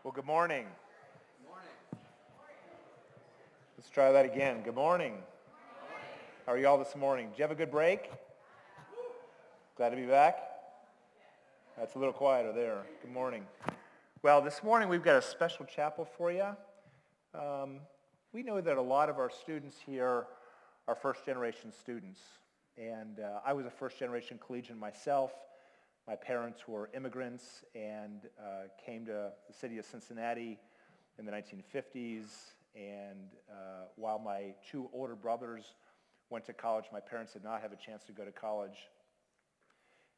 Well, good morning. Good morning. Let's try that again. Good morning. How are you all this morning? Did you have a good break? Glad to be back? That's a little quieter there. Good morning. Well, this morning we've got a special chapel for you. We know that a lot of our students here are first-generation students. And I was a first-generation collegian myself. My parents were immigrants and came to the city of Cincinnati in the 1950s. And while my two older brothers went to college, my parents did not have a chance to go to college.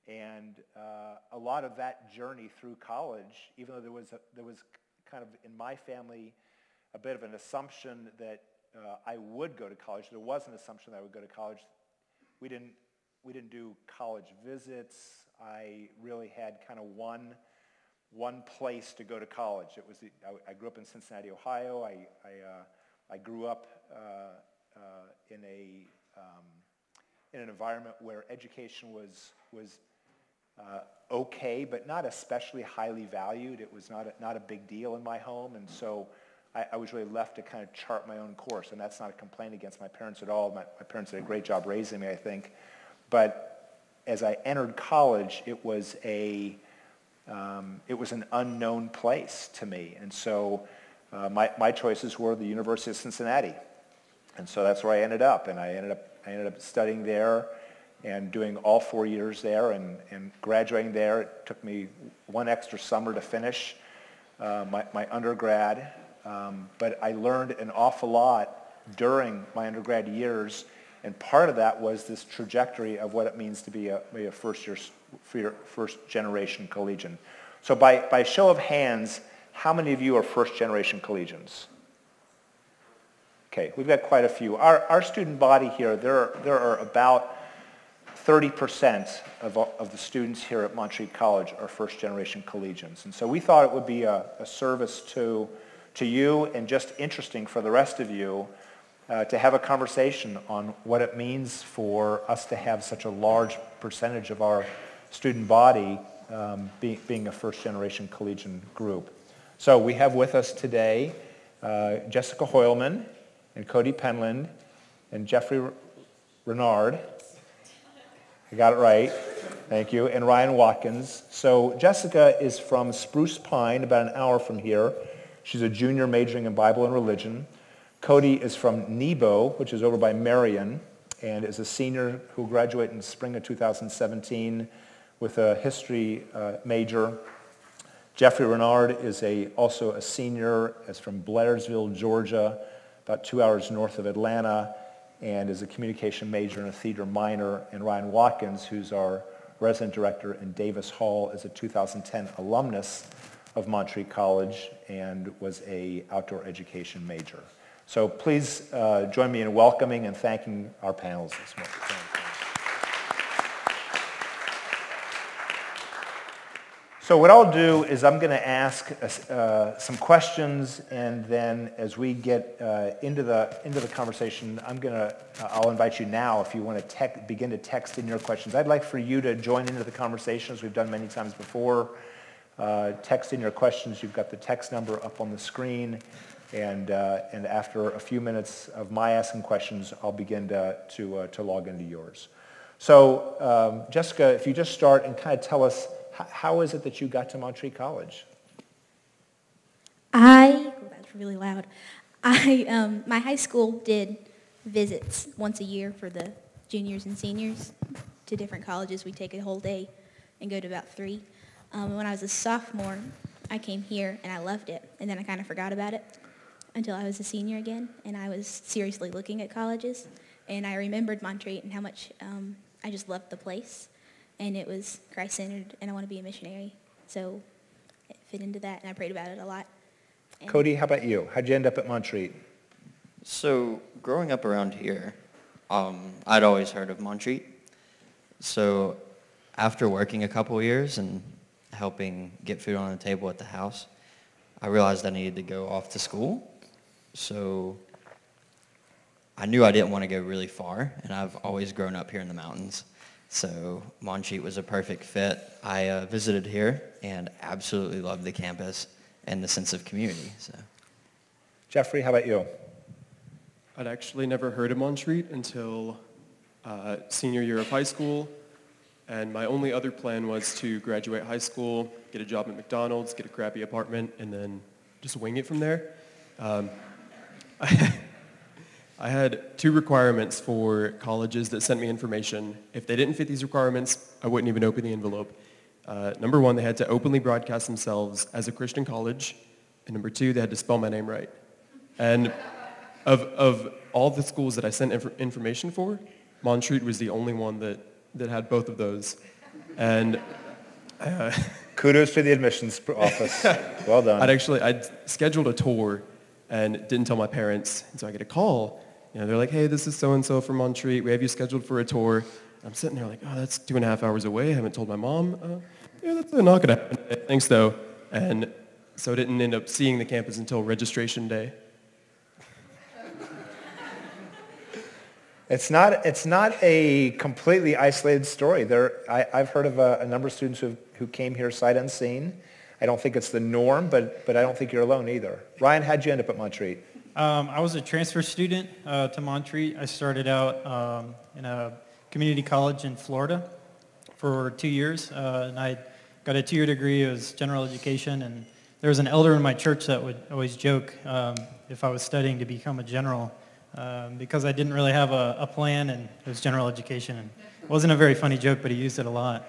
And a lot of that journey through college, even though there was kind of in my family a bit of an assumption that I would go to college, there was an assumption that I would go to college. We didn't do college visits. I really had kind of one place to go to college. It was I grew up in Cincinnati, Ohio. I grew up in an environment where education was okay, but not especially highly valued. It was not a big deal in my home, and so I was really left to kind of chart my own course. And that's not a complaint against my parents at all. My parents did a great job raising me, I think. But as I entered college, it was an unknown place to me, and so my choices were the University of Cincinnati, and so that's where I ended up. And I ended up studying there and doing all 4 years there, and graduating there. It took me one extra summer to finish my undergrad, but I learned an awful lot during my undergrad years. And part of that was this trajectory of what it means to be a first-generation collegian. So by show of hands, how many of you are first-generation collegians? Okay, we've got quite a few. Our student body here, there are about 30% of the students here at Montreat College are first-generation collegians. And so we thought it would be a service to you and just interesting for the rest of you to have a conversation on what it means for us to have such a large percentage of our student body being a first-generation collegian group. So we have with us today Jessica Hoylman and Cody Penland and Jeffrey Renard. I got it right. Thank you. And Ryan Watkins. So Jessica is from Spruce Pine, about an hour from here. She's a junior majoring in Bible and religion. Cody is from Nebo, which is over by Marion, and is a senior who graduated in the spring of 2017 with a history major. Jeffrey Renard is also a senior, is from Blairsville, Georgia, about 2 hours north of Atlanta, and is a communication major and a theater minor. And Ryan Watkins, who's our resident director in Davis Hall, is a 2010 alumnus of Montreat College and was an outdoor education major. So please join me in welcoming and thanking our panels this morning. So what I'll do is I'm going to ask some questions, and then as we get into the conversation, I'll invite you now, if you want to begin to text in your questions. I'd like for you to join into the conversation, as we've done many times before. Text in your questions. You've got the text number up on the screen. And after a few minutes of my asking questions, I'll begin to log into yours. So, Jessica, if you just start and kind of tell us, how is it that you got to Montreat College? That's really loud. My high school did visits once a year for the juniors and seniors to different colleges. We take a whole day and go to about 3. When I was a sophomore, I came here and I loved it, and then I kind of forgot about it until I was a senior again, and I was seriously looking at colleges, and I remembered Montreat and how much I just loved the place, and it was Christ-centered, and I want to be a missionary, so it fit into that, and I prayed about it a lot. And Cody, how about you? How'd you end up at Montreat? So growing up around here, I'd always heard of Montreat. So after working a couple years and helping get food on the table at the house, I realized I needed to go off to school. So I knew I didn't want to go really far, and I've always grown up here in the mountains. So Montreat was a perfect fit. I visited here and absolutely loved the campus and the sense of community. So, Jeffrey, how about you? I'd actually never heard of Montreat until senior year of high school, and my only other plan was to graduate high school, get a job at McDonald's, get a crappy apartment, and then just wing it from there. I had 2 requirements for colleges that sent me information. If they didn't fit these requirements, I wouldn't even open the envelope. Number 1, they had to openly broadcast themselves as a Christian college, and number 2, they had to spell my name right. And of all the schools that I sent information for, Montreat was the only one that had both of those. And Kudos to the admissions office. Well done. I'd scheduled a tour and didn't tell my parents, and so I get a call. They're like, hey, this is so-and-so from Montreat. We have you scheduled for a tour. I'm sitting there like, oh, that's 2.5 hours away. I haven't told my mom. Yeah, that's not going to happen. Thanks, though. And so I didn't end up seeing the campus until registration day. It's not a completely isolated story. I've heard of a number of students who came here sight unseen. I don't think it's the norm, but I don't think you're alone either. Ryan, how'd you end up at Montreat? I was a transfer student to Montreat. I started out in a community college in Florida for 2 years, and I got a 2-year degree. It was general education, and there was an elder in my church that would always joke if I was studying to become a general, because I didn't really have a plan, and it was general education. And it wasn't a very funny joke, but he used it a lot.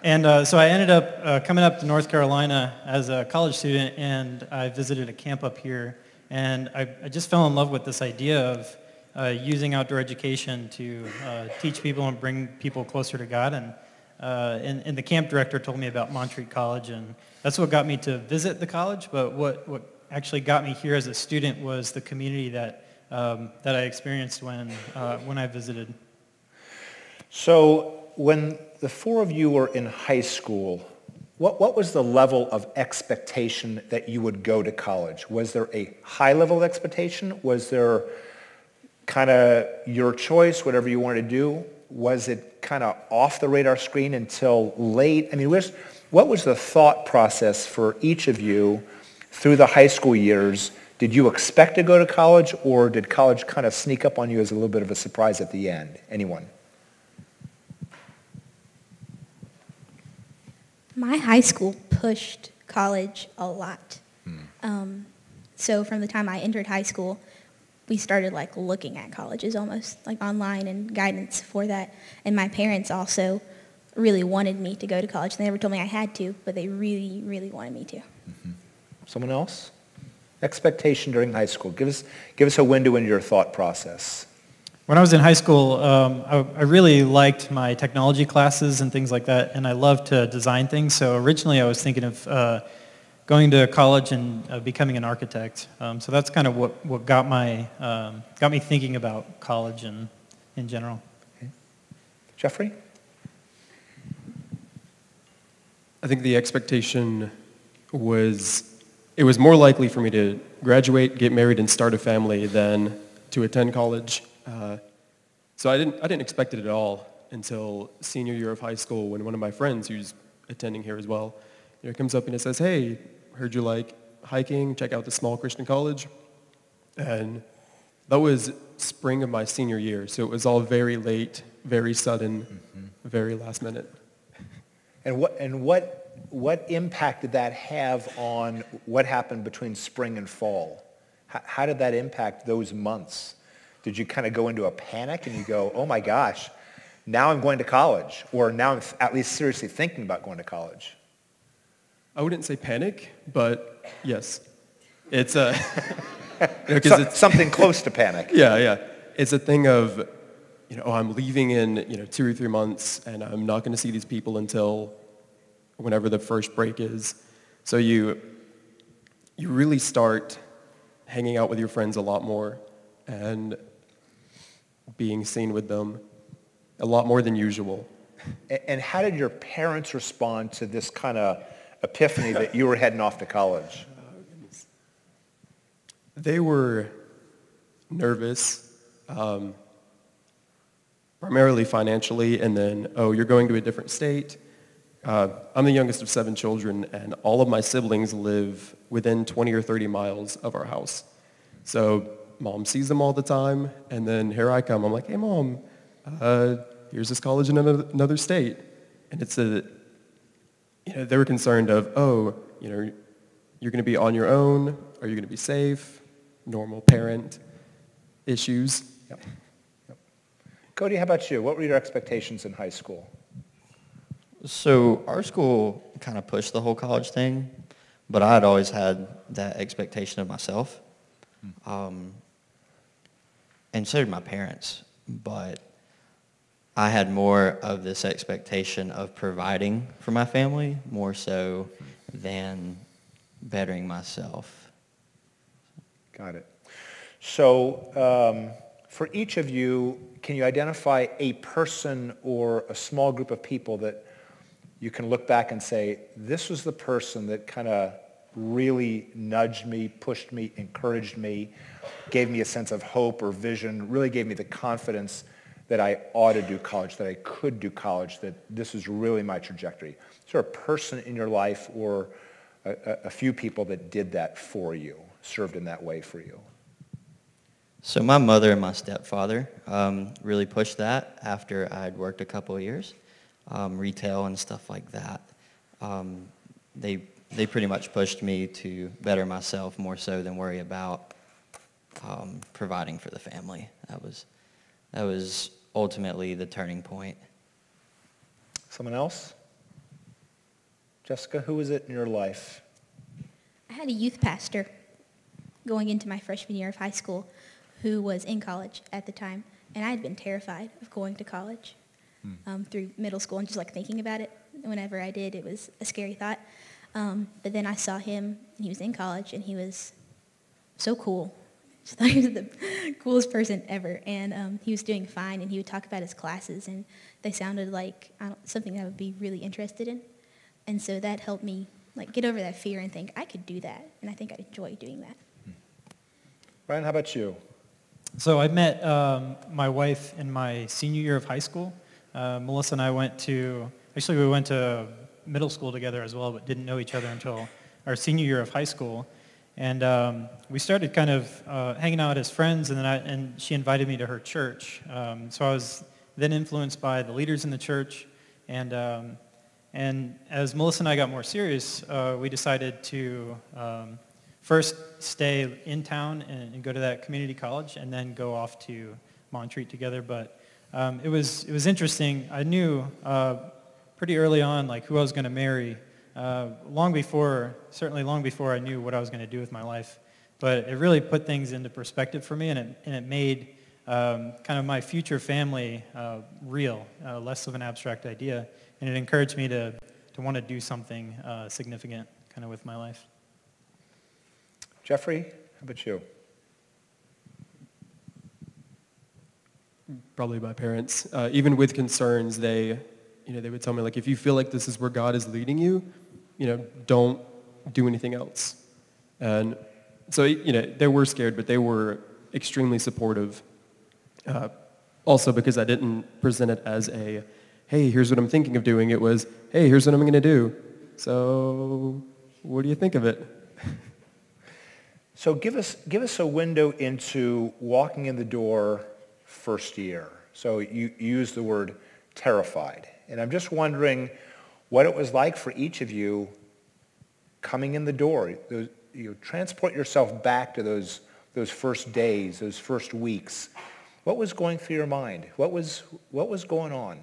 So I ended up coming up to North Carolina as a college student, and I visited a camp up here, and I just fell in love with this idea of using outdoor education to teach people and bring people closer to God. And the camp director told me about Montreat College, and that's what got me to visit the college. But what actually got me here as a student was the community that I experienced when I visited. So when the 4 of you were in high school, what was the level of expectation that you would go to college? Was there a high level of expectation? Was there kind of your choice, whatever you wanted to do? Was it kind of off the radar screen until late? I mean, what was the thought process for each of you through the high school years? Did you expect to go to college, or did college kind of sneak up on you as a little bit of a surprise at the end? Anyone? My high school pushed college a lot. So from the time I entered high school, we started looking at colleges almost online and guidance for that. And my parents also really wanted me to go to college. They never told me I had to, but they really, really wanted me to. Mm-hmm. Someone else? Expectation during high school. Give us a window into your thought process. When I was in high school, I really liked my technology classes and things like that, and I loved to design things. So originally I was thinking of going to college and becoming an architect. So that's kind of what got me thinking about college and in general. Okay. Jeffrey? I think the expectation was, it was more likely for me to graduate, get married, and start a family than to attend college. So I didn't expect it at all until senior year of high school, when one of my friends who's attending here as well, comes up and it says, hey, heard you like hiking, check out the small Christian college. And that was spring of my senior year, so it was all very late, very sudden, very last minute. And what impact did that have on what happened between spring and fall? How did that impact those months? Did you kind of go into a panic and you go, oh my gosh, now I'm going to college, or now I'm at least seriously thinking about going to college? I wouldn't say panic, but yes. It's a... it's something close to panic. Yeah. It's a thing of, I'm leaving in, 2 or 3 months, and I'm not going to see these people until whenever the first break is. So you really start hanging out with your friends a lot more and being seen with them a lot more than usual. And how did your parents respond to this kind of epiphany that you were heading off to college? They were nervous, primarily financially, and then, oh, you're going to a different state, I'm the youngest of 7 children, and all of my siblings live within 20 or 30 miles of our house. So mom sees them all the time, and then here I come. I'm like, hey, Mom, here's this college in another state. And it's they were concerned of, you're going to be on your own. Are you going to be safe? Normal parent issues. Yep. Cody, how about you? What were your expectations in high school? So our school kind of pushed the whole college thing, but I had always had that expectation of myself. And so did my parents. But I had more of this expectation of providing for my family, more so than bettering myself. Got it. So for each of you, can you identify a person or a small group of people that you can look back and say, this was the person that kind of really nudged me, pushed me, encouraged me, gave me a sense of hope or vision, really gave me the confidence that I ought to do college, that I could do college, that this is really my trajectory? Is there a person in your life or a few people that did that for you, served in that way for you? So my mother and my stepfather really pushed that after I'd worked a couple of years, retail and stuff like that. They pretty much pushed me to better myself more so than worry about providing for the family. That was ultimately the turning point. Someone else? Jessica, who was it in your life? I had a youth pastor going into my freshman year of high school who was in college at the time, and I had been terrified of going to college through middle school, and just like thinking about it. Whenever I did, it was a scary thought. But then I saw him, and he was in college, and he was so cool. I just thought he was the coolest person ever, and he was doing fine, and he would talk about his classes, and they sounded like something that I would be really interested in. And so that helped me get over that fear and think, I could do that, and I think I'd enjoy doing that. Ryan, how about you? So I met my wife in my senior year of high school. Melissa and I we went to middle school together as well, but didn't know each other until our senior year of high school. And we started kind of hanging out as friends, and she invited me to her church. So I was then influenced by the leaders in the church, and as Melissa and I got more serious, we decided to first stay in town and go to that community college, and then go off to Montreat together. But it was interesting. I knew pretty early on who I was going to marry, certainly long before I knew what I was going to do with my life. But it really put things into perspective for me, and it made kind of my future family real, less of an abstract idea. And it encouraged me to want to do something significant kind of with my life. Jeffrey, how about you? Probably my parents. Even with concerns, they would tell me, if you feel like this is where God is leading you, don't do anything else. And so, they were scared, but they were extremely supportive. Also because I didn't present it as a, hey, here's what I'm thinking of doing. It was, hey, here's what I'm going to do. So what do you think of it? So give us a window into walking in the door first year. So you use the word terrified. And I'm just wondering what it was like for each of you coming in the door. Transport yourself back to those first days, those first weeks. What was going through your mind? What was going on?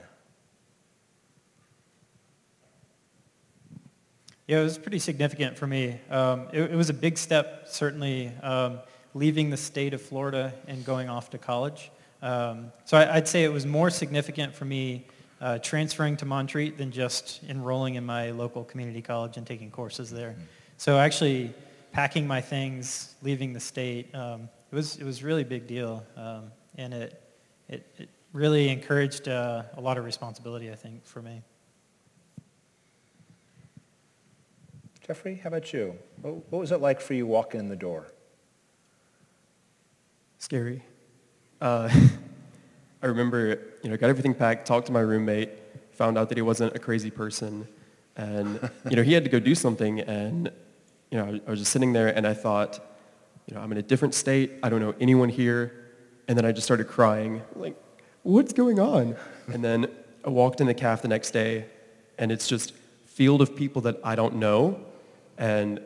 Yeah, it was pretty significant for me. It was a big step, certainly, leaving the state of Florida and going off to college. So I'd say it was more significant for me transferring to Montreat than just enrolling in my local community college and taking courses there. So actually packing my things, leaving the state, it was really a big deal. And it really encouraged a lot of responsibility, I think, for me. Jeffrey, how about you? What was it like for you walking in the door? Scary. I remember, got everything packed, talked to my roommate, found out that he wasn't a crazy person. And, he had to go do something, and, I was just sitting there, and I thought, I'm in a different state. I don't know anyone here. And then I just started crying, like, what's going on? And then I walked in the CAF the next day, and it's just field of people that I don't know. And,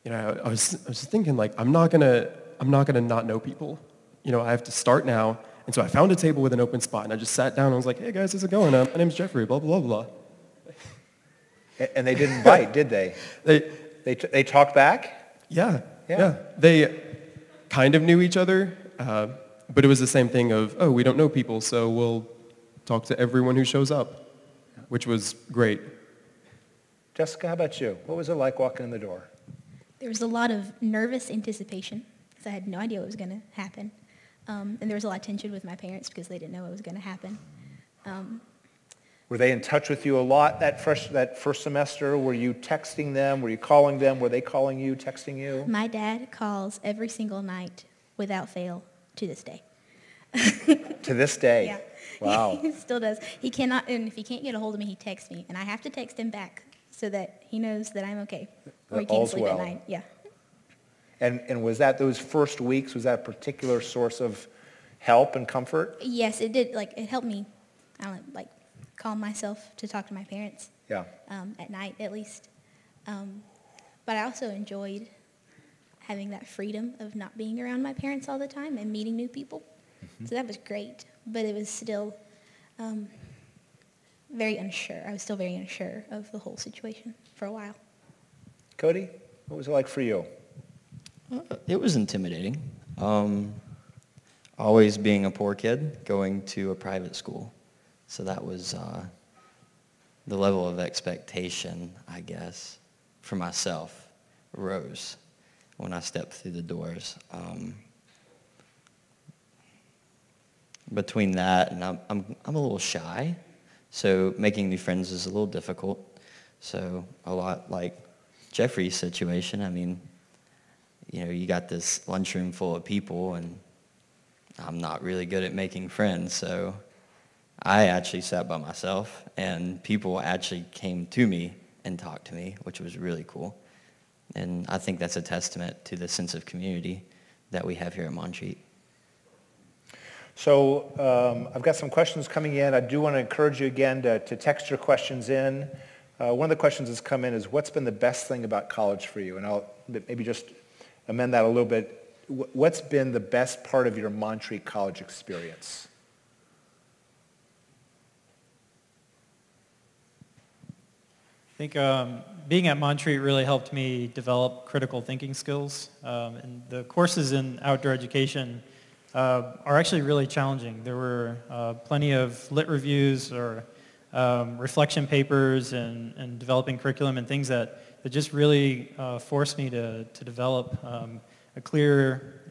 I was just thinking, like, I'm not gonna not know people. I have to start now. And so I found a table with an open spot, and I just sat down and I was like, hey guys, how's it going? My name's Jeffrey, blah, blah, blah, blah. And they didn't bite, did they? They talked back? Yeah. Yeah. They kind of knew each other, but it was the same thing of, oh, we don't know people, so we'll talk to everyone who shows up, which was great. Jessica, how about you? What was it like walking in the door? There was a lot of nervous anticipation because I had no idea what was going to happen. And there was a lot of tension with my parents because they didn't know what was going to happen. Were they in touch with you a lot that first semester? Were you texting them? Were you calling them? Were they calling you, texting you? My dad calls every single night without fail to this day. To this day? Yeah. Wow. He still does. He cannot, and if he can't get a hold of me, he texts me. And I have to text him back so that he knows that I'm okay. Or he can't All's sleep well. at night. Yeah. And was that those first weeks, was that a particular source of help and comfort? Yes, it did. Like, it helped me, calm myself to talk to my parents. Yeah. At night, at least. But I also enjoyed having that freedom of not being around my parents all the time and meeting new people. Mm-hmm. So that was great. But it was still very unsure. I was still very unsure of the whole situation for a while. Cody, what was it like for you? It was intimidating. Always being a poor kid, going to a private school. So that was the level of expectation, I guess, for myself rose when I stepped through the doors. Between that and I'm a little shy, so making new friends is a little difficult. So a lot like Jeffrey's situation, I mean, you got this lunchroom full of people, and I'm not really good at making friends, so I actually sat by myself, and people actually came to me and talked to me, which was really cool. And I think that's a testament to the sense of community that we have here at Montreat. So I've got some questions coming in. I do want to encourage you again to text your questions in. One of the questions that's come in is, what's been the best thing about college for you? And I'll maybe just amend that a little bit. What's been the best part of your Montreat College experience? I think being at Montreat really helped me develop critical thinking skills. And the courses in outdoor education are actually really challenging. There were plenty of lit reviews or reflection papers and developing curriculum and things that just really forced me to develop a clear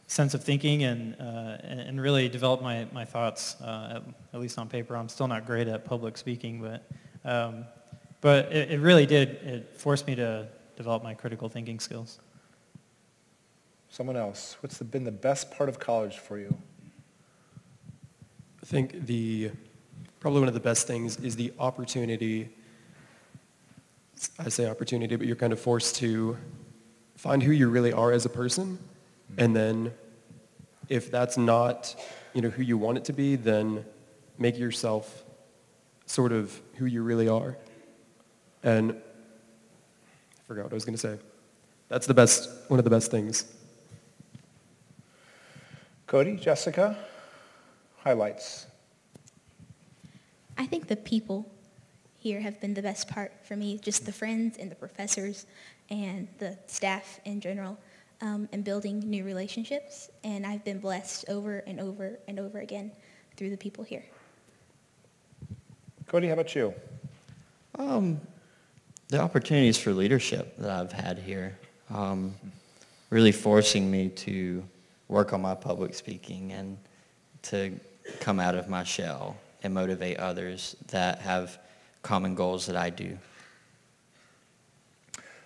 sense of thinking and really develop my thoughts, at least on paper. I'm still not great at public speaking, but it really did. It forced me to develop my critical thinking skills. Someone else. What's been the best part of college for you? I think probably one of the best things is the opportunity. I say opportunity, but you're kind of forced to find who you really are as a person, and then if that's not who you want it to be, then make yourself sort of who you really are. And I forgot what I was going to say. That's one of the best things. Cody, Jessica, highlights. I think the people here have been the best part for me, just the friends and the professors and the staff in general, and building new relationships. And I've been blessed over and over and over again through the people here. Cody, how about you? The opportunities for leadership that I've had here, really forcing me to work on my public speaking and to come out of my shell and motivate others that have common goals that I do.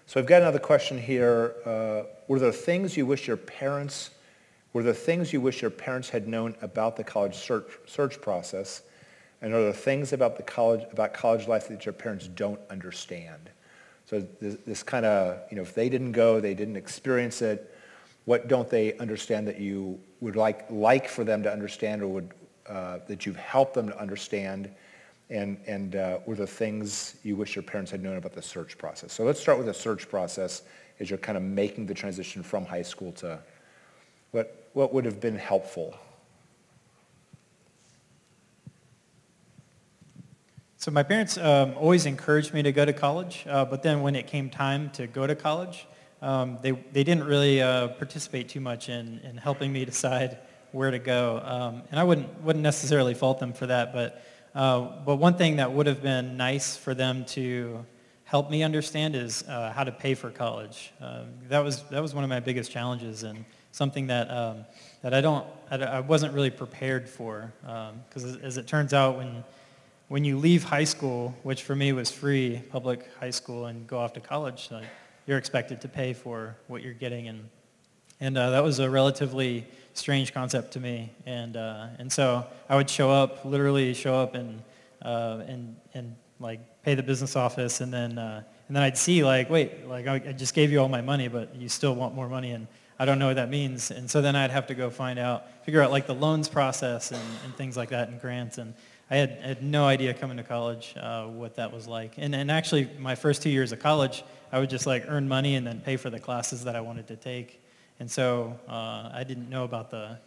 So I've got another question here. Were there things you wish your parents had known about the college search process And are there things about college life that your parents don't understand? So this kind of, if they didn't go, they didn't experience it, what don't they understand that you would like for them to understand, or would that you've helped them to understand? And were there things you wish your parents had known about the search process? So let's start with the search process as you're kind of making the transition from high school to what would have been helpful? So my parents always encouraged me to go to college, but then when it came time to go to college, they didn't really participate too much in helping me decide where to go. And I wouldn't necessarily fault them for that, but one thing that would have been nice for them to help me understand is how to pay for college. That was one of my biggest challenges, and something that I wasn't really prepared for, because as it turns out, when you leave high school, which for me was free, public high school, and go off to college, you're expected to pay for what you're getting, and that was a relatively strange concept to me, and so I would literally show up and like pay the business office, and then I'd see wait, I just gave you all my money, but you still want more money, and I don't know what that means, and so then I'd have to go figure out like the loans process and things like that, and grants, and I had no idea coming to college what that was like. And actually, my first 2 years of college, I would just earn money and then pay for the classes that I wanted to take. And so I didn't know about the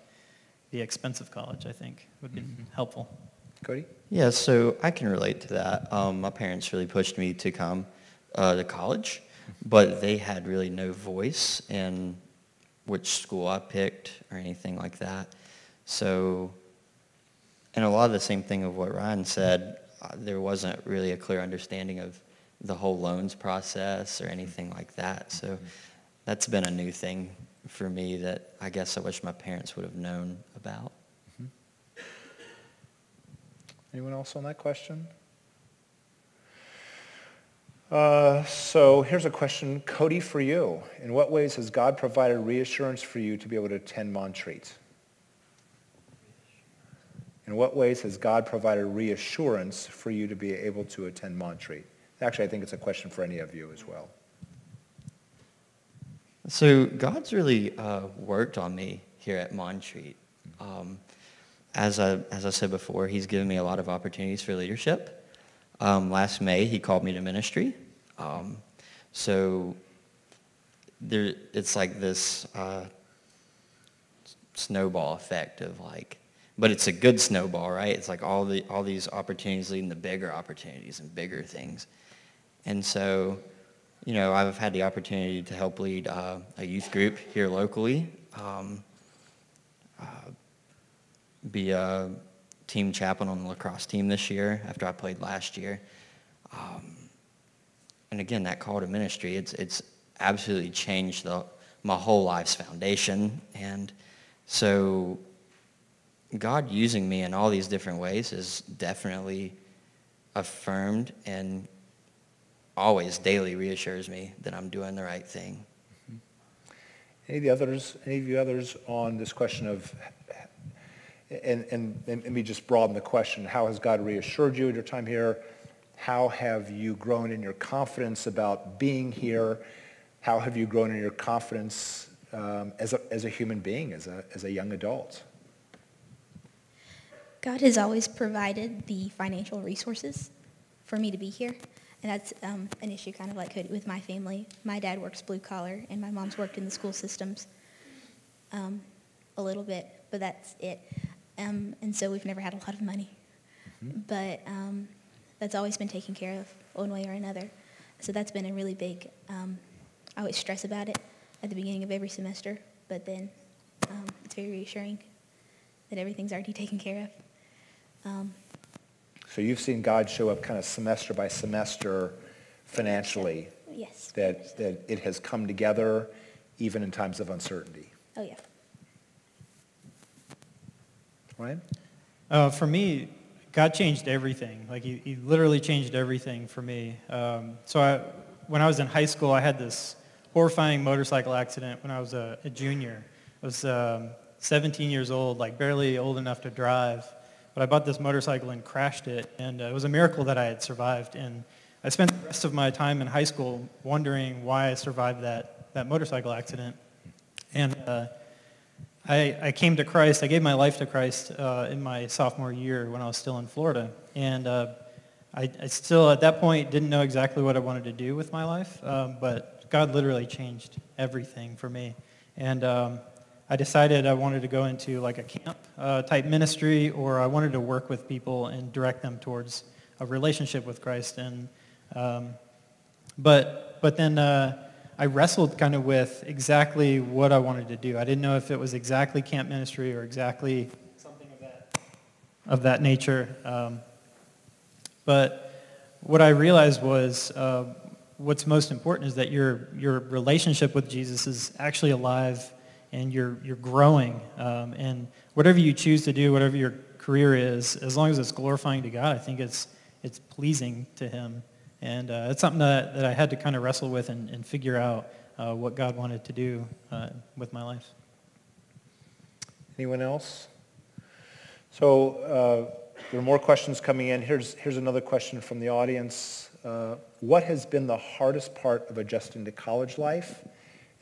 expense of college, I think, would be helpful. Cody? Yeah, so I can relate to that. My parents really pushed me to come to college, but they had really no voice in which school I picked or anything like that. So... And a lot of the same thing of what Ryan said, there wasn't really a clear understanding of the whole loans process or anything like that. So that's been a new thing for me that I guess I wish my parents would have known about. Anyone else on that question? So here's a question, Cody, for you. In what ways has God provided reassurance for you to be able to attend Montreat? In what ways has God provided reassurance for you to be able to attend Montreat? Actually, I think it's a question for any of you as well. So God's really worked on me here at Montreat. As I said before, he's given me a lot of opportunities for leadership. Last May, he called me to ministry. So it's like this snowball effect of but it's a good snowball, right? It's like all these opportunities leading to bigger opportunities and bigger things. And so, I've had the opportunity to help lead a youth group here locally, be a team chaplain on the lacrosse team this year after I played last year. And again, that call to ministry, it's absolutely changed my whole life's foundation. And so God using me in all these different ways has definitely affirmed and always daily reassures me that I'm doing the right thing. Any of you others on this question of, and let me just broaden the question, how has God reassured you in your time here? How have you grown in your confidence about being here? How have you grown in your confidence as a human being, as a young adult? God has always provided the financial resources for me to be here. And that's an issue kind of like with my family. My dad works blue collar, and my mom's worked in the school systems a little bit, but that's it. And so we've never had a lot of money. But that's always been taken care of one way or another. So that's been a really big, I always stress about it at the beginning of every semester, but then it's very reassuring that everything's already taken care of. So you've seen God show up kind of semester by semester financially. Yes. That it has come together even in times of uncertainty. Oh, yeah. Ryan? For me, God changed everything. He literally changed everything for me. When I was in high school, I had this horrifying motorcycle accident when I was a junior. I was 17 years old, barely old enough to drive. but I bought this motorcycle and crashed it, and it was a miracle that I had survived. And I spent the rest of my time in high school wondering why I survived that motorcycle accident. And I came to Christ. I gave my life to Christ in my sophomore year when I was still in Florida. And I still, at that point, didn't know exactly what I wanted to do with my life, but God literally changed everything for me. And I decided I wanted to go into like a camp type ministry, or I wanted to work with people and direct them towards a relationship with Christ. And but then I wrestled kind of with exactly what I wanted to do. I didn't know if it was exactly camp ministry or exactly something of that nature. But what I realized was what's most important is that your relationship with Jesus is actually alive, and you're growing. And whatever you choose to do, whatever your career is, as long as it's glorifying to God, I think it's pleasing to Him. And it's something that I had to kind of wrestle with and figure out what God wanted to do with my life. Anyone else? So there are more questions coming in. Here's another question from the audience. What has been the hardest part of adjusting to college life?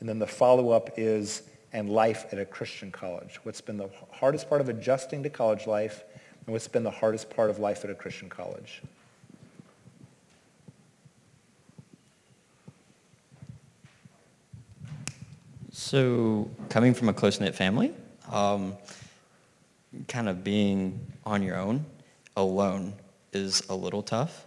And then the follow-up is, and life at a Christian college. What's been the hardest part of adjusting to college life, and what's been the hardest part of life at a Christian college? So coming from a close-knit family, kind of being on your own, alone, is a little tough.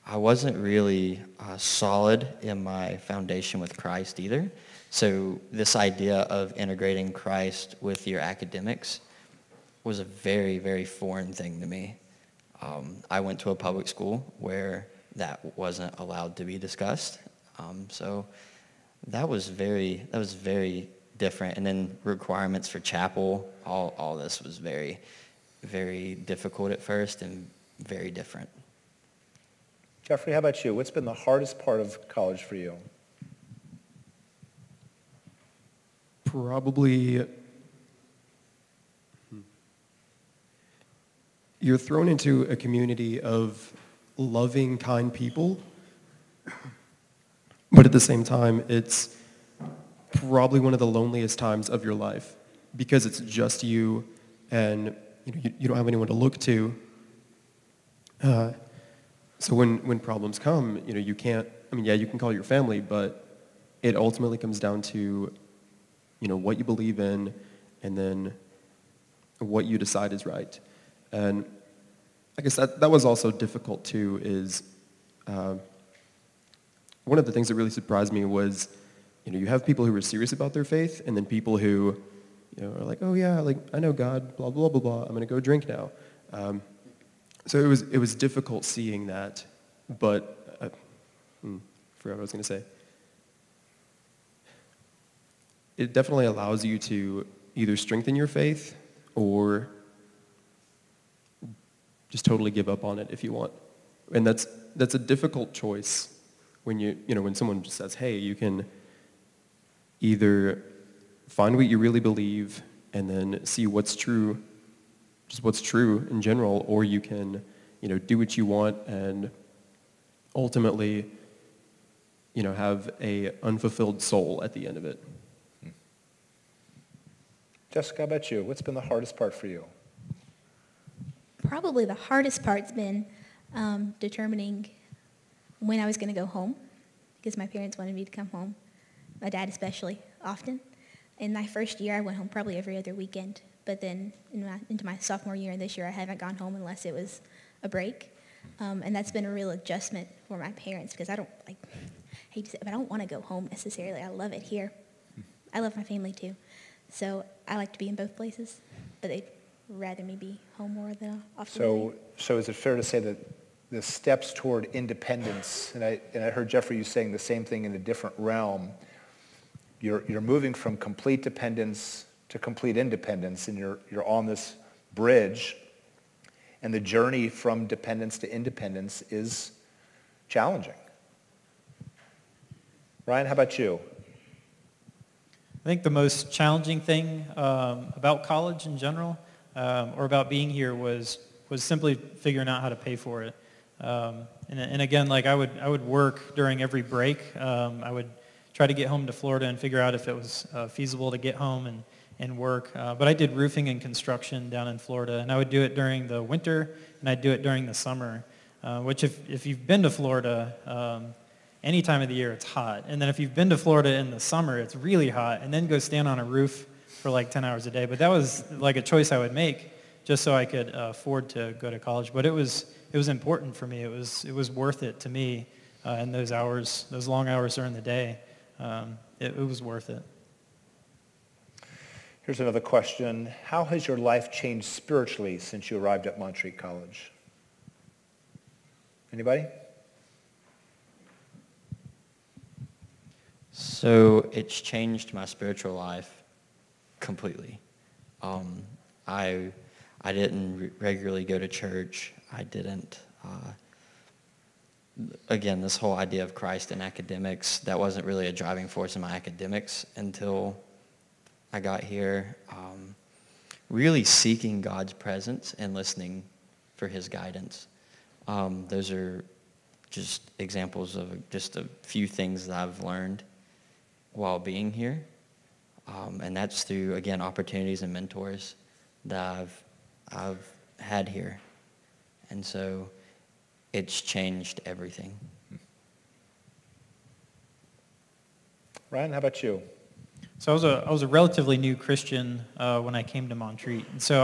I wasn't really solid in my foundation with Christ either. So this idea of integrating Christ with your academics was a very, very foreign thing to me. I went to a public school where that wasn't allowed to be discussed. So that was very different. And then requirements for chapel, all this was very, very difficult at first and very different. Jeffrey, how about you? What's been the hardest part of college for you? Probably you're thrown into a community of loving, kind people, but at the same time, it's probably one of the loneliest times of your life because it's just you, and you don't have anyone to look to. So when problems come, you can't. I mean, yeah, you can call your family, but it ultimately comes down to what you believe in, and then what you decide is right. And I guess that was also difficult too, is one of the things that really surprised me was, you have people who are serious about their faith, and then people who, are like, oh yeah, like I know God, blah, blah, blah, blah, I'm gonna go drink now. So it was difficult seeing that, but I forgot what I was gonna say. It definitely allows you to either strengthen your faith or just totally give up on it if you want. And that's a difficult choice when when someone just says, hey, you can either find what you really believe and then see what's true, just what's true in general, or you can, do what you want and ultimately, have a unfulfilled soul at the end of it. Jessica, how about you? What's been the hardest part for you? Probably the hardest part's been determining when I was going to go home, because my parents wanted me to come home, my dad especially, often. In my first year, I went home probably every other weekend, but then into my sophomore year and this year, I haven't gone home unless it was a break. And that's been a real adjustment for my parents, because I hate to say it, but I don't want to go home necessarily. I love it here. I love my family too. So I like to be in both places, but they'd rather me be home more than often. So is it fair to say that the steps toward independence, and I heard Jeffrey, you saying the same thing in a different realm, you're moving from complete dependence to complete independence, and you're on this bridge, and the journey from dependence to independence is challenging. Ryan, how about you? I think the most challenging thing about college in general or about being here was simply figuring out how to pay for it. And again, like I would work during every break. I would try to get home to Florida and figure out if it was feasible to get home and work. But I did roofing and construction down in Florida, and I would do it during the winter, and I'd do it during the summer, which if you've been to Florida, any time of the year it's hot. And then if you've been to Florida in the summer, it's really hot, and then go stand on a roof for like 10 hours a day. But that was like a choice I would make just so I could afford to go to college. But it was important for me. It was worth it to me in those hours, those long hours during the day. It was worth it. Here's another question. How has your life changed spiritually since you arrived at Montreat College? Anybody? So it's changed my spiritual life completely. I didn't regularly go to church. I didn't. Again, this whole idea of Christ and academics, that wasn't really a driving force in my academics until I got here. Really seeking God's presence and listening for his guidance. Those are just examples of just a few things that I've learned while being here. And that's through, again, opportunities and mentors that I've had here. And so it's changed everything. Ryan, how about you? So I was a relatively new Christian when I came to Montreat, and so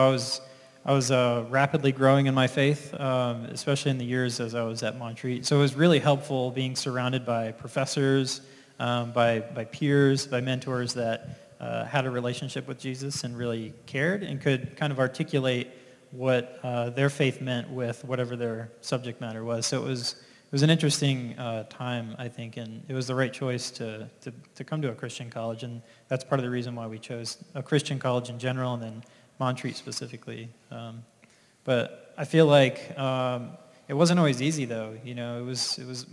I was rapidly growing in my faith, especially in the years as I was at Montreat. So it was really helpful being surrounded by professors, by peers, by mentors that had a relationship with Jesus and really cared and could kind of articulate what their faith meant with whatever their subject matter was. So it was an interesting time, I think, and it was the right choice to come to a Christian college, and that's part of the reason why we chose a Christian college in general and then Montreat specifically. But I feel like it wasn't always easy, though. You know,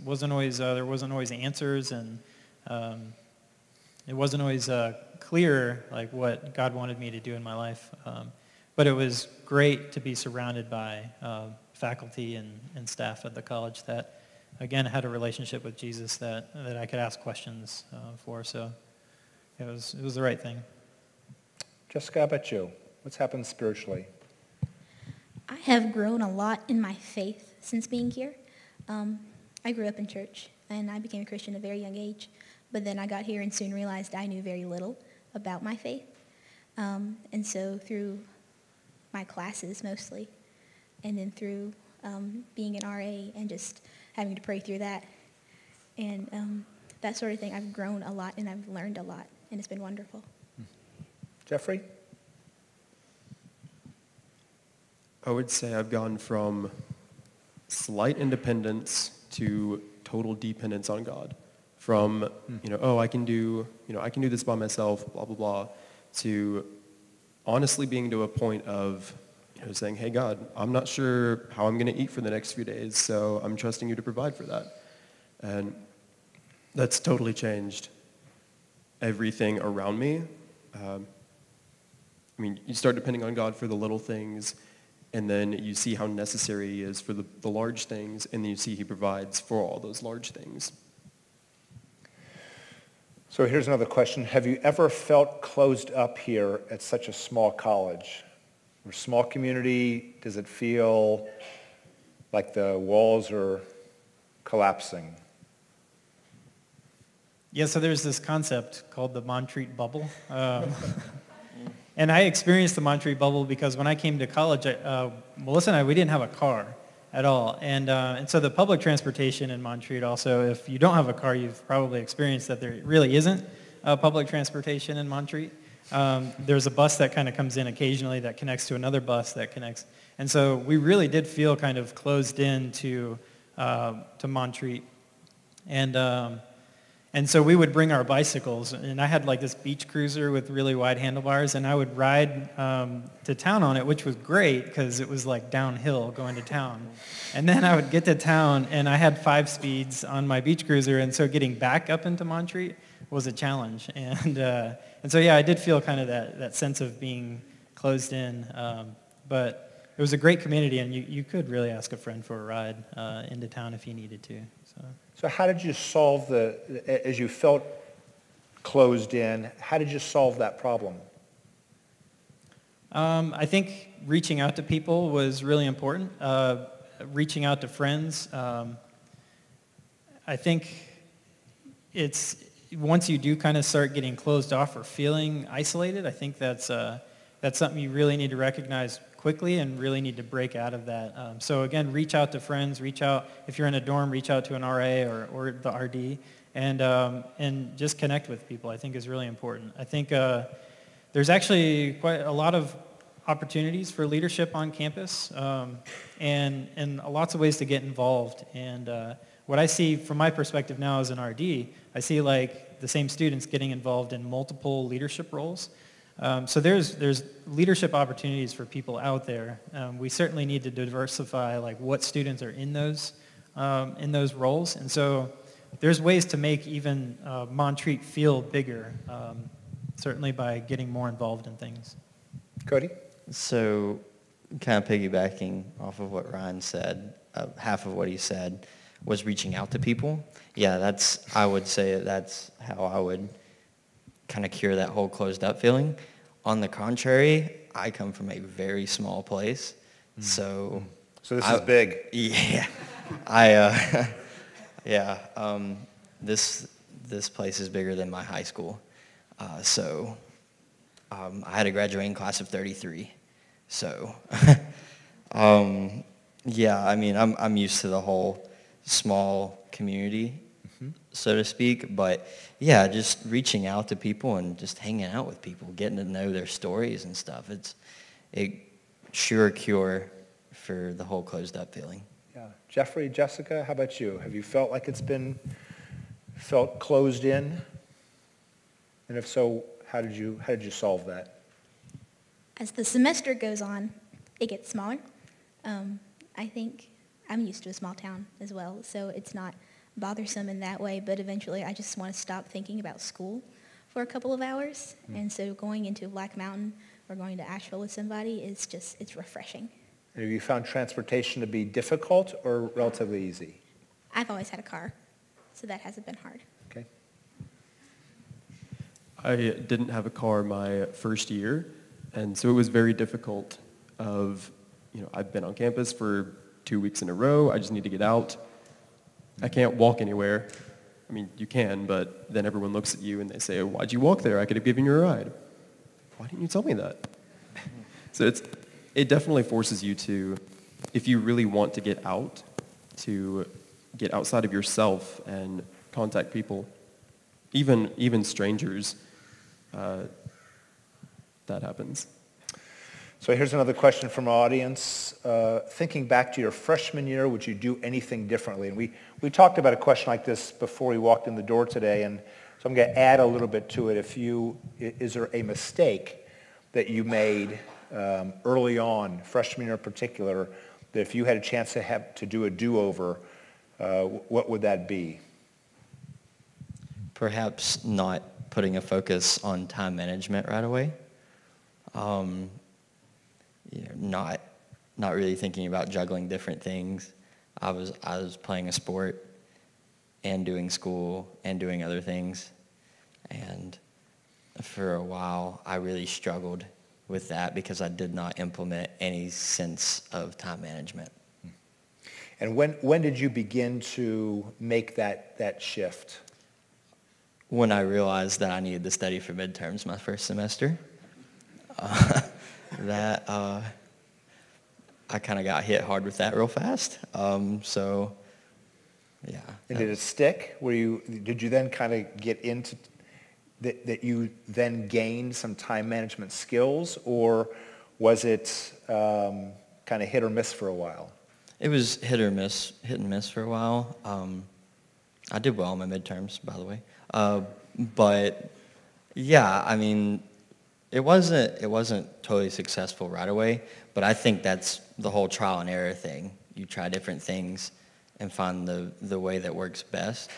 wasn't always there wasn't always answers, and it wasn't always clear like what God wanted me to do in my life. But it was great to be surrounded by faculty and staff at the college that, again, had a relationship with Jesus that I could ask questions for. So it was the right thing. Jessica, how about you? What's happened spiritually? I have grown a lot in my faith since being here. I grew up in church, and I became a Christian at a very young age. But then I got here and soon realized I knew very little about my faith. And so through my classes mostly, and then through being an RA and just having to pray through that, and that sort of thing, I've grown a lot and I've learned a lot, and it's been wonderful. Jeffrey? I would say I've gone from slight independence to total dependence on God. From, I can do this by myself, blah, blah, blah, to honestly being to a point of, saying, hey, God, I'm not sure how I'm going to eat for the next few days, so I'm trusting you to provide for that. And that's totally changed everything around me. You start depending on God for the little things, and then you see how necessary he is for the large things, and then you see he provides for all those large things. So here's another question. Have you ever felt closed up here at such a small college? We're a small community. Does it feel like the walls are collapsing? Yeah, so there's this concept called the Montreat bubble. And I experienced the Montreat bubble because when I came to college, Melissa and I, we didn't have a car at all. And so the public transportation in Montreat also, if you don't have a car, you've probably experienced that there really isn't public transportation in Montreat. There's a bus that kind of comes in occasionally that connects to another bus that connects. And so we really did feel kind of closed in to Montreat. And so we would bring our bicycles, and I had like this beach cruiser with really wide handlebars, and I would ride to town on it, which was great because it was like downhill going to town. And then I would get to town, and I had 5 speeds on my beach cruiser, and so getting back up into Montreat was a challenge. And so, yeah, I did feel kind of that sense of being closed in but it was a great community, and you could really ask a friend for a ride into town if you needed to. So how did you solve as you felt closed in, how did you solve that problem? I think reaching out to people was really important. Reaching out to friends. I think it's, once you do kind of start getting closed off or feeling isolated, I think that's something you really need to recognize quickly and really need to break out of that. So again, reach out to friends, reach out, if you're in a dorm, reach out to an RA or the RD, and just connect with people, I think is really important. I think there's actually quite a lot of opportunities for leadership on campus, and lots of ways to get involved. And what I see from my perspective now as an RD, I see like the same students getting involved in multiple leadership roles. So there's leadership opportunities for people out there. We certainly need to diversify like what students are in those roles. And so there's ways to make even Montreat feel bigger, certainly by getting more involved in things. Cody? So kind of piggybacking off of what Ryan said, half of what he said was reaching out to people. Yeah, I would say that's how I would kind of cure that whole closed up feeling. On the contrary, I come from a very small place, so this is big. Yeah, this place is bigger than my high school, so I had a graduating class of 33. So yeah, I mean I'm used to the whole small community, so to speak, but yeah, just reaching out to people and just hanging out with people, getting to know their stories and stuff. It's a sure cure for the whole closed up feeling. Yeah. Jeffrey, Jessica, how about you? Have you felt like felt closed in? And if so, how did you solve that? As the semester goes on, it gets smaller. I think I'm used to a small town as well, so it's not bothersome in that way, but eventually I just want to stop thinking about school for a couple of hours. And so going into Black Mountain or going to Asheville with somebody it's refreshing. And have you found transportation to be difficult or relatively easy? I've always had a car, so that hasn't been hard. Okay. I didn't have a car my first year, and so it was very difficult I've been on campus for 2 weeks in a row. I just need to get out. I can't walk anywhere. I mean, you can, but then everyone looks at you and they say, why'd you walk there? I could have given you a ride. Why didn't you tell me that? So it definitely forces you to, if you really want to get out, to get outside of yourself and contact people, even strangers. That happens. So here's another question from our audience. Thinking back to your freshman year, would you do anything differently? And we talked about a question like this before we walked in the door today, and so I'm going to add a little bit to it. Is there a mistake that you made early on, freshman year in particular, that if you had a chance to do a do-over, what would that be? Perhaps not putting a focus on time management right away. Not really thinking about juggling different things. I was playing a sport and doing school and doing other things, and for a while I really struggled with that because I did not implement any sense of time management. And when did you begin to make that shift? When I realized that I needed to study for midterms my first semester. I kind of got hit hard with that real fast. So, yeah. And did it stick? Did you then kind of get into that you then gained some time management skills, or was it kind of hit or miss for a while? It was hit and miss for a while. I did well in my midterms, by the way. But yeah, I mean, it wasn't totally successful right away, but I think that's the whole trial and error thing. You try different things and find the way that works best,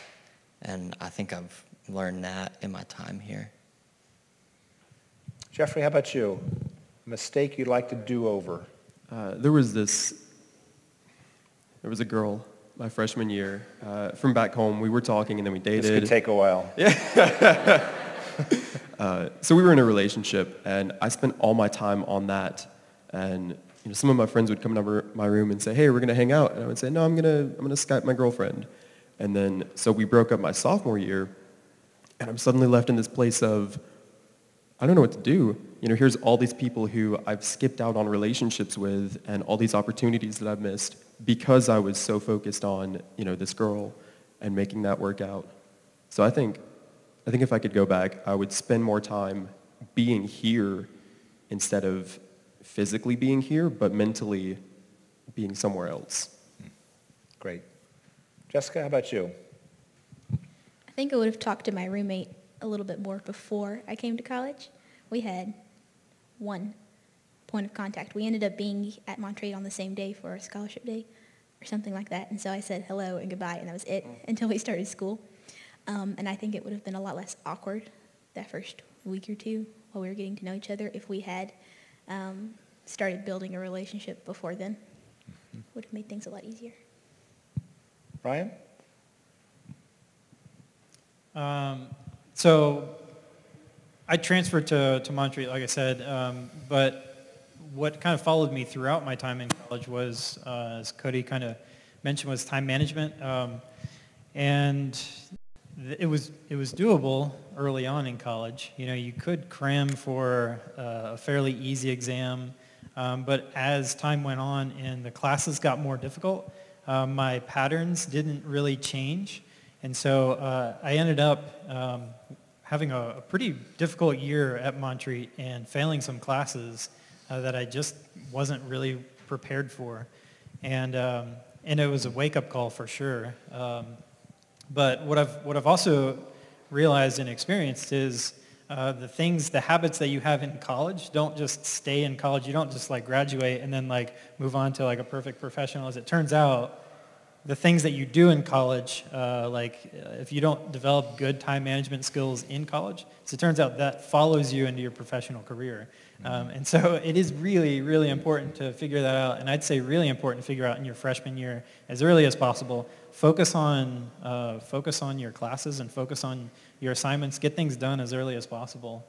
and I think I've learned that in my time here. Jeffrey, how about you? A mistake you'd like to do over? There was a girl my freshman year from back home. We were talking and then we dated. This could take a while. So we were in a relationship, and I spent all my time on that. And some of my friends would come into my room and say, "Hey, we're gonna hang out," and I would say, "No, I'm gonna Skype my girlfriend." And then so we broke up my sophomore year, and I'm suddenly left in this place of, I don't know what to do. Here's all these people who I've skipped out on relationships with, and all these opportunities that I've missed because I was so focused on this girl and making that work out. So I think if I could go back, I would spend more time being here instead of physically being here, but mentally being somewhere else. Great. Jessica, how about you? I think I would have talked to my roommate a little bit more before I came to college. We had one point of contact. We ended up being at Montreat on the same day for our scholarship day or something like that. And so I said hello and goodbye, and that was it until we started school. And I think it would have been a lot less awkward that first week or two while we were getting to know each other if we had started building a relationship before then. Would have made things a lot easier. Ryan? So I transferred to Montreat, like I said, but what kind of followed me throughout my time in college was, as Cody kind of mentioned, was time management. And it was doable early on in college. You could cram for a fairly easy exam, but as time went on and the classes got more difficult, my patterns didn't really change. And so I ended up having a pretty difficult year at Montreat and failing some classes that I just wasn't really prepared for. And it was a wake-up call for sure. But what I've also realized and experienced is the habits that you have in college don't just stay in college. You don't just graduate and then move on to a perfect professional. As it turns out, the things that you do in college, if you don't develop good time management skills in college, as it turns out that follows you into your professional career. And so it is really, really important to figure that out. And I'd say really important to figure out in your freshman year as early as possible. Focus on your classes and focus on your assignments. Get things done as early as possible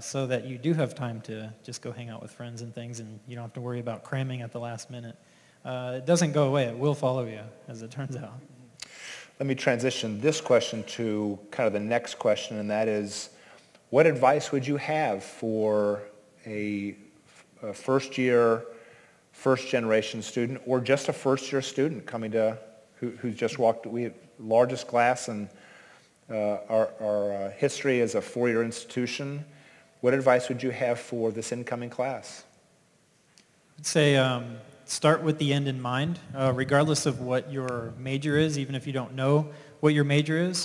so that you do have time to just go hang out with friends and things, and you don't have to worry about cramming at the last minute. It doesn't go away. It will follow you, as it turns out. Let me transition this question to kind of the next question, and that is, what advice would you have for a first-year, first-generation student, or just a first-year student coming to, who's just walked? We have largest class in our history as a four-year institution. What advice would you have for this incoming class? I'd say start with the end in mind, regardless of what your major is, even if you don't know what your major is.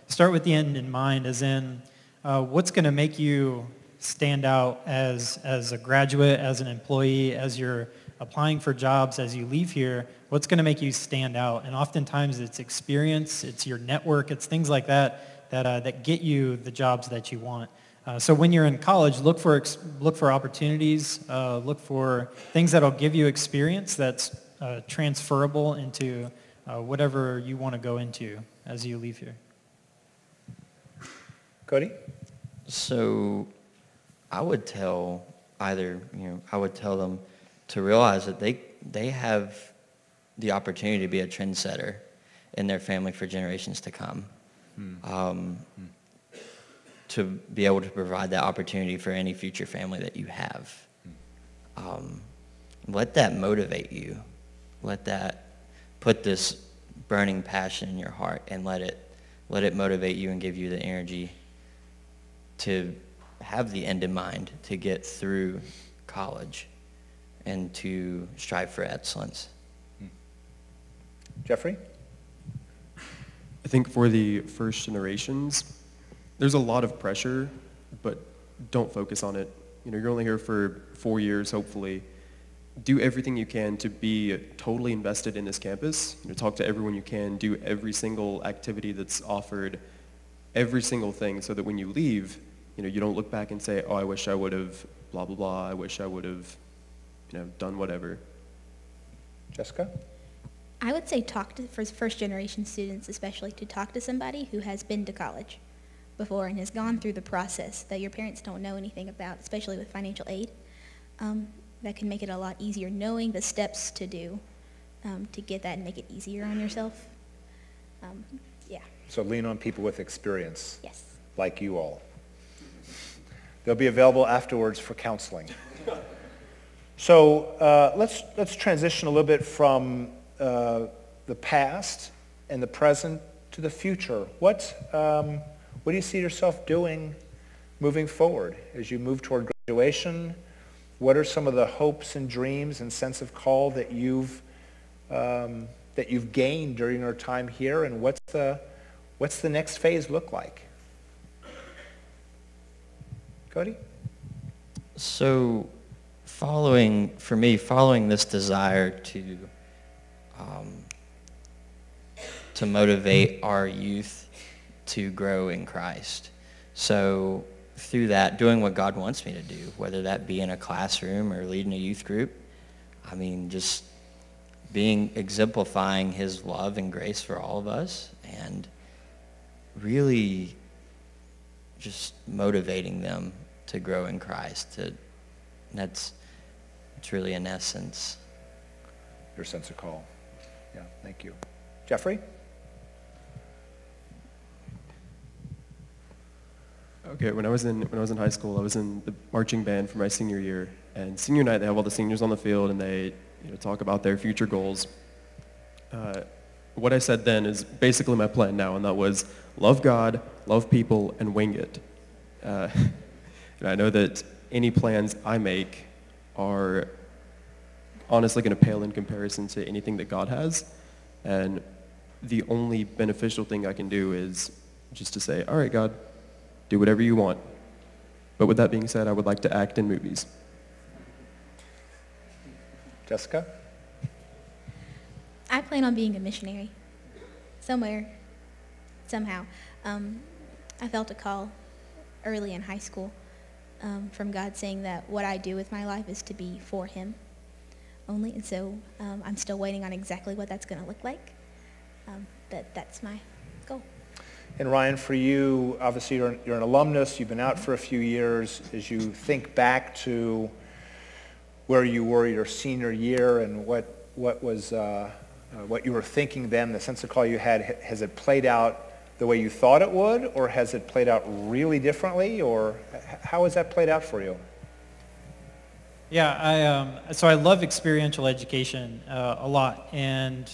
Start with the end in mind, as in what's going to make you stand out as a graduate, as an employee, as you're applying for jobs, as you leave here. What's going to make you stand out? And oftentimes it's experience, it's your network, it's things like that get you the jobs that you want. So when you're in college, look for opportunities, look for things that'll give you experience that's transferable into whatever you want to go into as you leave here. Cody? So I would tell them to realize that they have the opportunity to be a trendsetter in their family for generations to come. To be able to provide that opportunity for any future family that you have. Let that motivate you. Let that put this burning passion in your heart, and let it motivate you and give you the energy to have the end in mind to get through college and to strive for excellence. Jeffrey? I think for the first generations, there's a lot of pressure, but don't focus on it. You're only here for 4 years, hopefully. Do everything you can to be totally invested in this campus. Talk to everyone you can, do every single activity that's offered, every single thing, so that when you leave, you don't look back and say, oh, I wish I would have blah, blah, blah. I wish I would have done whatever. Jessica? I would say for first-generation students especially, to talk to somebody who has been to college before and has gone through the process that your parents don't know anything about, especially with financial aid. That can make it a lot easier, knowing the steps to do to get that and make it easier on yourself. Yeah, So lean on people with experience, yes. like you all. They'll be available afterwards for counseling. So let's transition a little bit from the past and the present to the future. What do you see yourself doing moving forward as you move toward graduation? What are some of the hopes and dreams and sense of call that you've gained during your time here, and what's the next phase look like? Cody? So following this desire to motivate our youth to grow in Christ. So through that, doing what God wants me to do, whether that be in a classroom or leading a youth group, just exemplifying his love and grace for all of us, and really just motivating them to grow in Christ. It's really in essence. Your sense of call. Yeah, thank you. Jeffrey? Okay, when I was in high school, I was in the marching band for my senior year, and senior night they have all the seniors on the field and they talk about their future goals. What I said then is basically my plan now, and that was love God, love people, and wing it. And I know that any plans I make are honestly going to pale in comparison to anything that God has, and the only beneficial thing I can do is just to say, all right, God, do whatever you want. But with that being said, I would like to act in movies. Jessica? I plan on being a missionary somewhere, somehow. I felt a call early in high school from God saying that what I do with my life is to be for him only. And so I'm still waiting on exactly what that's going to look like. That's my goal. And Ryan, for you, obviously you're an alumnus, you've been out for a few years. As you think back to where you were your senior year and what you were thinking then, the sense of call you had, has it played out the way you thought it would, or has it played out really differently, or how has that played out for you? Yeah, so I love experiential education a lot, and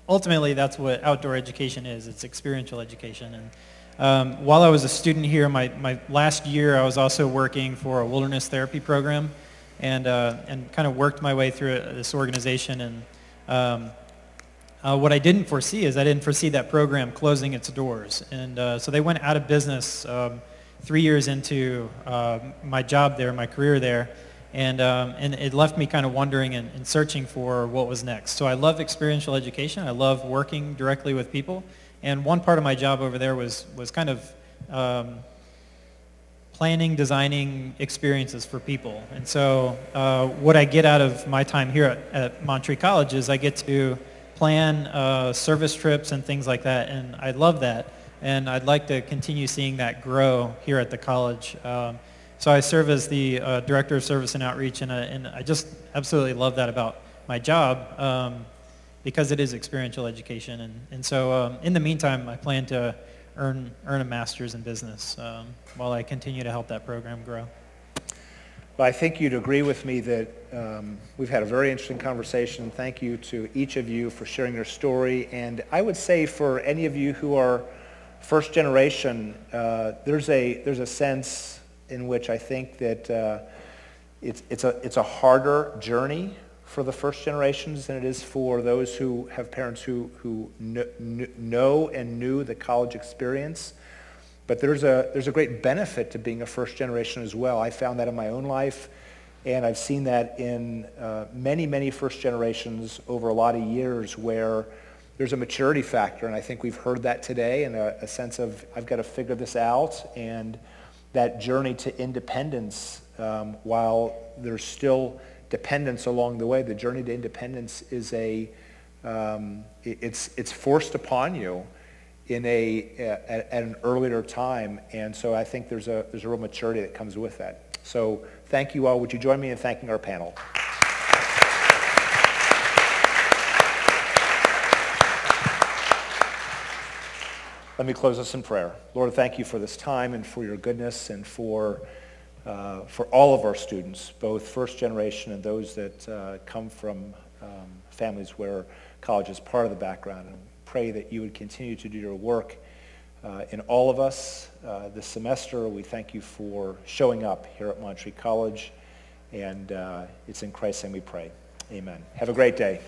ultimately that's what outdoor education is. It's experiential education. And while I was a student here, my last year I was also working for a wilderness therapy program, and kind of worked my way through this organization. And what I didn't foresee is I didn't foresee that program closing its doors. And so they went out of business 3 years into my job there, my career there. And it left me kind of wondering and searching for what was next. So I love experiential education. I love working directly with people. And one part of my job over there was kind of planning, designing experiences for people. And so what I get out of my time here at Montreat College is I get to plan service trips and things like that. And I love that. And I'd like to continue seeing that grow here at the college. So I serve as the Director of Service and Outreach, and I just absolutely love that about my job because it is experiential education. And so in the meantime, I plan to earn a master's in business while I continue to help that program grow. Well, I think you'd agree with me that we've had a very interesting conversation. Thank you to each of you for sharing your story. And I would say for any of you who are first generation, there's a sense in which I think that it's a harder journey for the first generations than it is for those who have parents who know and knew the college experience. But there's a great benefit to being a first generation as well. I found that in my own life, and I've seen that in many first generations over a lot of years where there's a maturity factor, and I think we've heard that today, and a sense of I've got to figure this out, and that journey to independence while there's still dependence along the way. The journey to independence is it's forced upon you at an earlier time, and so I think there's a real maturity that comes with that. So thank you all. Would you join me in thanking our panel? Let me close us in prayer. Lord, thank you for this time and for your goodness and for all of our students, both first generation and those that come from families where college is part of the background. And pray that you would continue to do your work in all of us this semester. We thank you for showing up here at Montreat College, and it's in Christ's name we pray. Amen. Have a great day.